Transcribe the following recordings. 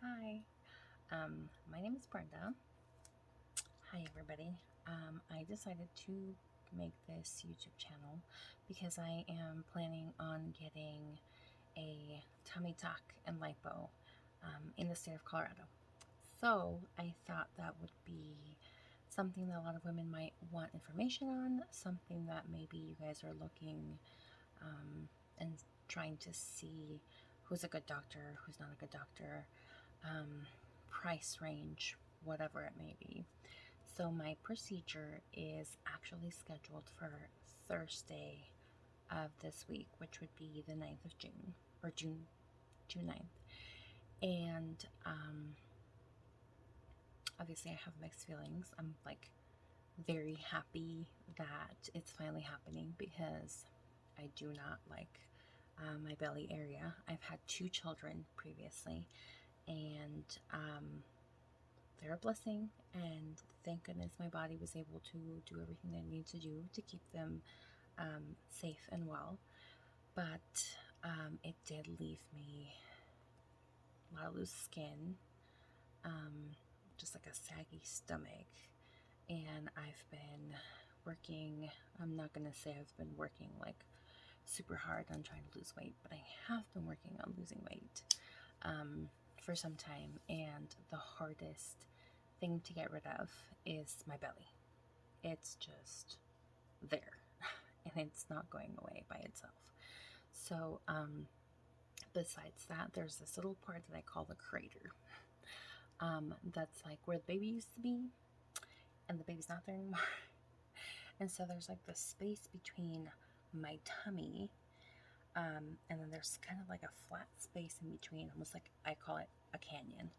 Hi, my name is Brenda. Hi, everybody. I decided to make this YouTube channel because I am planning on getting a tummy tuck and lipo in the state of Colorado. So I thought that would be something that a lot of women might want information on, something that maybe you guys are looking and trying to see who's a good doctor, who's not a good doctor, price range, whatever it may be. So my procedure is actually scheduled for Thursday of this week, which would be the 9th of June, or June 9th. And obviously I have mixed feelings. I'm like very happy that it's finally happening because I do not like my belly area. I've had 2 children previously, and they're a blessing, and thank goodness my body was able to do everything that it needed to do to keep them safe and well. But it did leave me a lot of loose skin, just like a saggy stomach, and I've been working. I'm not gonna say I've been working like super hard on trying to lose weight, but I have been working on losing weight for some time, and the hardest thing to get rid of is my belly. It's just there and it's not going away by itself. So, besides that, there's this little part that I call the crater. That's like where the baby used to be, and the baby's not there anymore. And so there's like this space between my tummy, and then there's kind of like a flat space in between, almost like I call it a canyon.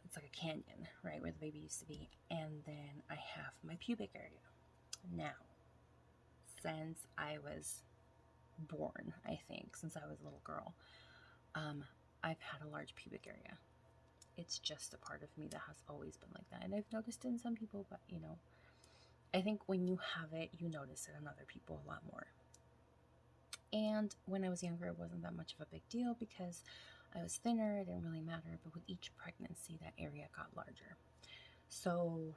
It's like a canyon, right, where the baby used to be. And then I have my pubic area. Now, since I was born, I think, since I was a little girl, I've had a large pubic area. It's just a part of me that has always been like that. And I've noticed it in some people, but I think when you have it, you notice it in other people a lot more. And when I was younger, it wasn't that much of a big deal because I was thinner, it didn't really matter. But with each pregnancy, that area got larger. So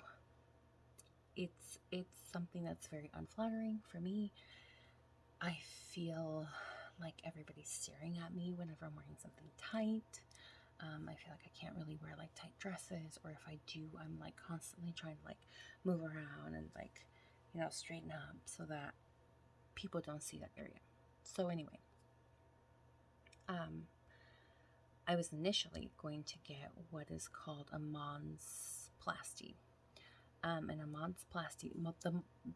it's something that's very unflattering for me. I feel like everybody's staring at me whenever I'm wearing something tight. I feel like I can't really wear like tight dresses, or if I do, I'm like constantly trying to like move around and like, straighten up so that people don't see that area. So anyway, I was initially going to get what is called a mons plasty. And a mons plasty,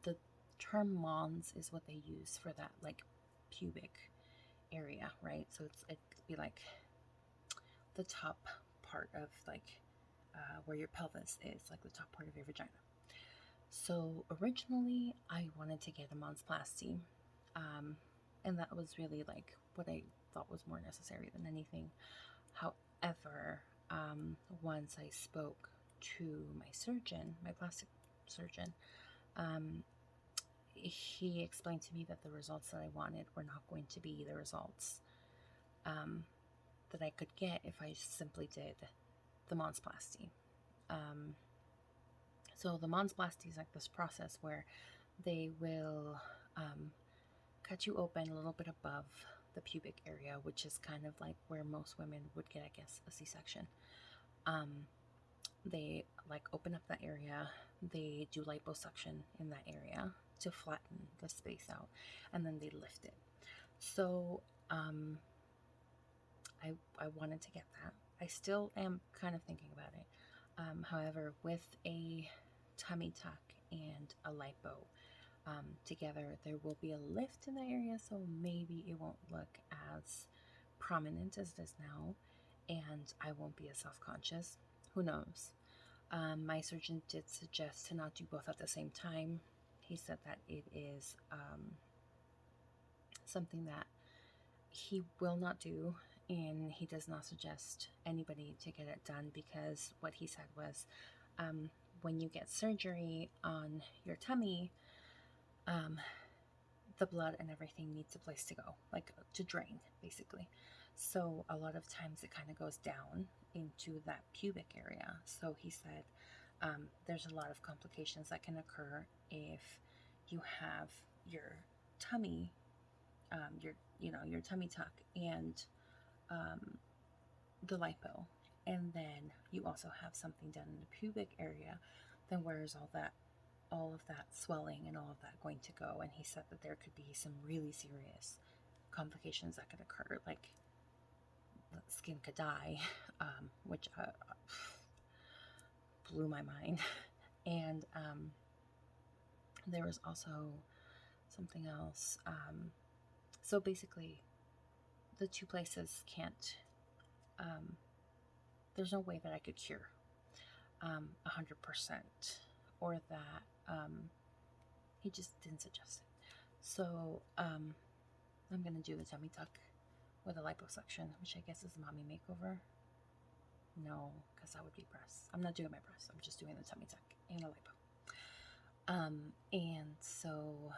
the term mons is what they use for that like pubic area, right? So it could be like the top part of like where your pelvis is, like the top part of your vagina. So originally, I wanted to get a monsplasty, and that was really like what I thought was more necessary than anything. However, once I spoke to my surgeon, my plastic surgeon, um, he explained to me that the results that I wanted were not going to be the results um, that I could get if I simply did the monsplasty. Um, so the monsplasty is like this process where they will cut you open a little bit above the pubic area, which is kind of like where most women would get, I guess, a C-section. They like open up that area. They do liposuction in that area to flatten the space out, and then they lift it. So I wanted to get that. I still am kind of thinking about it. However, with a tummy tuck and a lipo together, there will be a lift in the area, so maybe it won't look as prominent as it is now, and I won't be as self-conscious. Who knows? My surgeon did suggest to not do both at the same time. He said that it is something that he will not do, and he does not suggest anybody to get it done because what he said was when you get surgery on your tummy, the blood and everything needs a place to go, like to drain, basically. So a lot of times it kind of goes down into that pubic area. So he said there's a lot of complications that can occur if you have your tummy, your tummy tuck and the lipo, and then you also have something done in the pubic area. Then where's all of that swelling and all of that going to go? And he said that there could be some really serious complications that could occur, like the skin could die, which blew my mind. And there was also something else. So basically, the two places can't. There's no way that I could cure 100%, or that he just didn't suggest it. So I'm gonna do the tummy tuck with a liposuction, which I guess is a mommy makeover. No, because that would be breasts. I'm not doing my breasts. I'm just doing the tummy tuck and a lipo. And so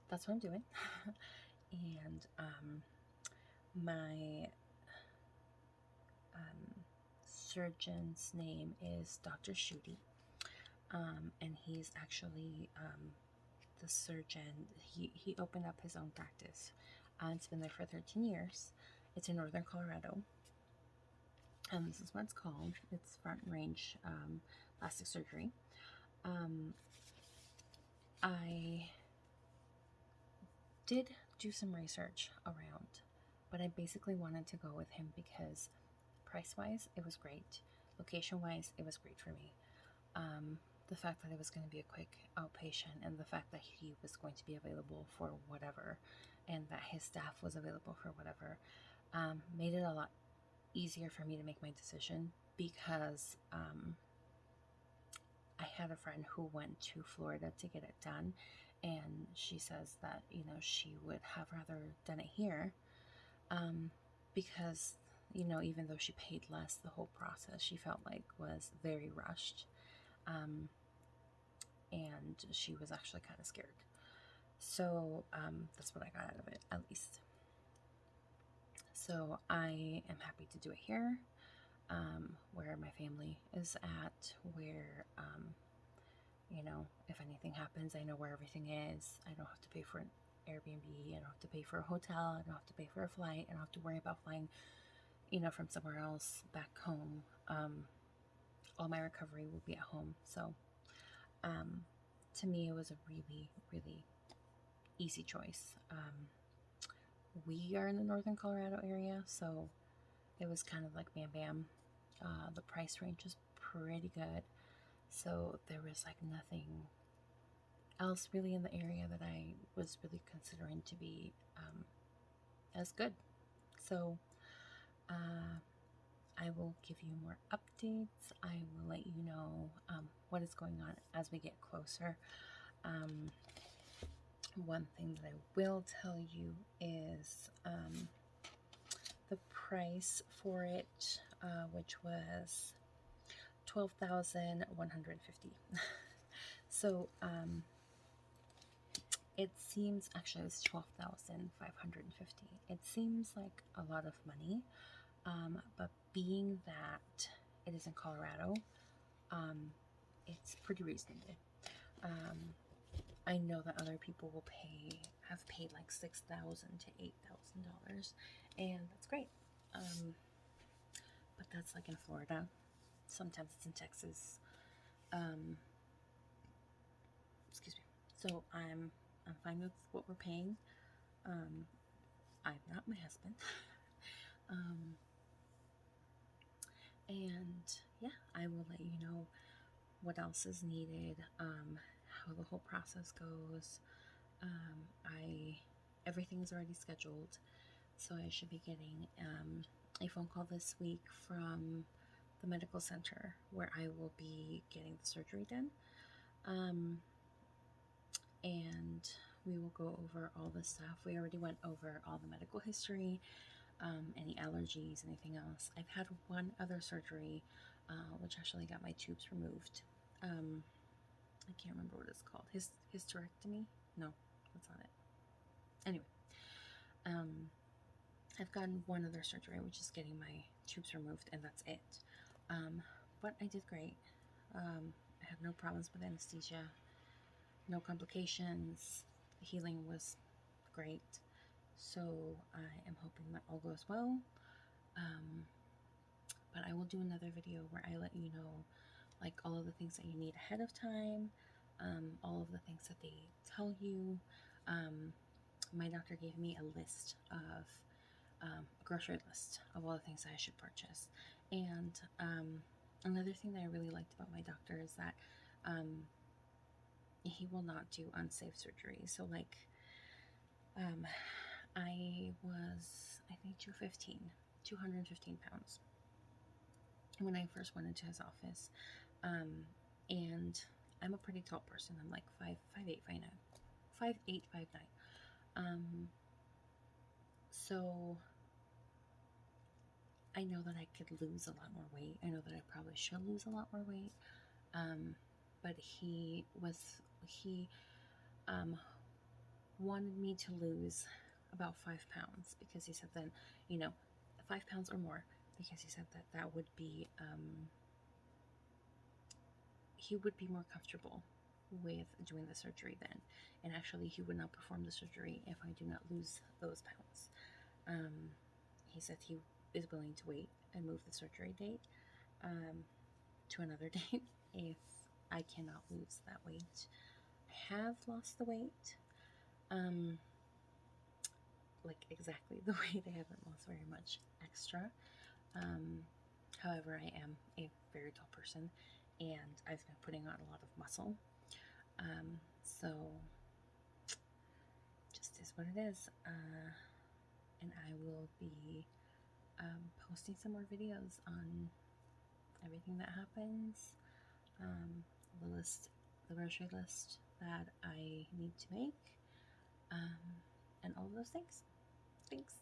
that's what I'm doing. And my surgeon's name is Dr. Schutte, and he's actually the surgeon. He opened up his own practice. It's been there for 13 years. It's in northern Colorado. And this is what it's called. It's front range plastic surgery. I did do some research around, but I basically wanted to go with him because price-wise, it was great. Location-wise, it was great for me. The fact that it was going to be a quick outpatient, and the fact that he was going to be available for whatever, and that his staff was available for whatever, made it a lot easier for me to make my decision, because I had a friend who went to Florida to get it done, and she says that, she would have rather done it here, because, even though she paid less, the whole process she felt like was very rushed, and she was actually kind of scared. So that's what I got out of it, at least. So I am happy to do it here, where my family is at, where, if anything happens, I know where everything is. I don't have to pay for an Airbnb. I don't have to pay for a hotel. I don't have to pay for a flight. I don't have to worry about flying, from somewhere else back home. All my recovery will be at home. So to me, it was a really, really easy choice. We are in the northern Colorado area, so it was kind of like bam bam. The price range is pretty good, so there was like nothing else really in the area that I was really considering to be as good. So I will give you more updates. I will let you know what is going on as we get closer. One thing that I will tell you is the price for it, which was $12,150. So it seems, actually it's $12,550. It seems like a lot of money, but being that it is in Colorado, it's pretty reasonable. I know that other people have paid like $6,000 to $8,000, and that's great. But that's like in Florida. Sometimes it's in Texas. Excuse me. So I'm fine with what we're paying. I'm not my husband. And yeah, I will let you know what else is needed, how the whole process goes. Everything is already scheduled, so I should be getting a phone call this week from the medical center where I will be getting the surgery done. And we will go over all the stuff. We already went over all the medical history, any allergies, anything else. I've had one other surgery, which actually got my tubes removed. I can't remember what it's called. Hysterectomy? No, that's not it. Anyway, I've gotten one other surgery, which is getting my tubes removed, and that's it. But I did great. I have no problems with anesthesia, no complications. The healing was great. So I am hoping that all goes well. But I will do another video where I let you know like all of the things that you need ahead of time, all of the things that they tell you. My doctor gave me a list of a grocery list of all the things that I should purchase. And another thing that I really liked about my doctor is that he will not do unsafe surgery. So like I was, I think, 215 pounds when I first went into his office. And I'm a pretty tall person. I'm like 5'8", 5'9". So I know that I could lose a lot more weight. I know that I probably should lose a lot more weight. But he wanted me to lose about 5 pounds because he said then, 5 pounds or more, because he said that that would be, he would be more comfortable with doing the surgery then. And actually, he would not perform the surgery if I do not lose those pounds. He said he is willing to wait and move the surgery date to another date if I cannot lose that weight. I have lost the weight, like exactly the weight. I haven't lost very much extra. However, I am a very tall person, and I've been putting on a lot of muscle. So just is what it is. And I will be posting some more videos on everything that happens, the grocery list that I need to make, and all of those things. Thanks.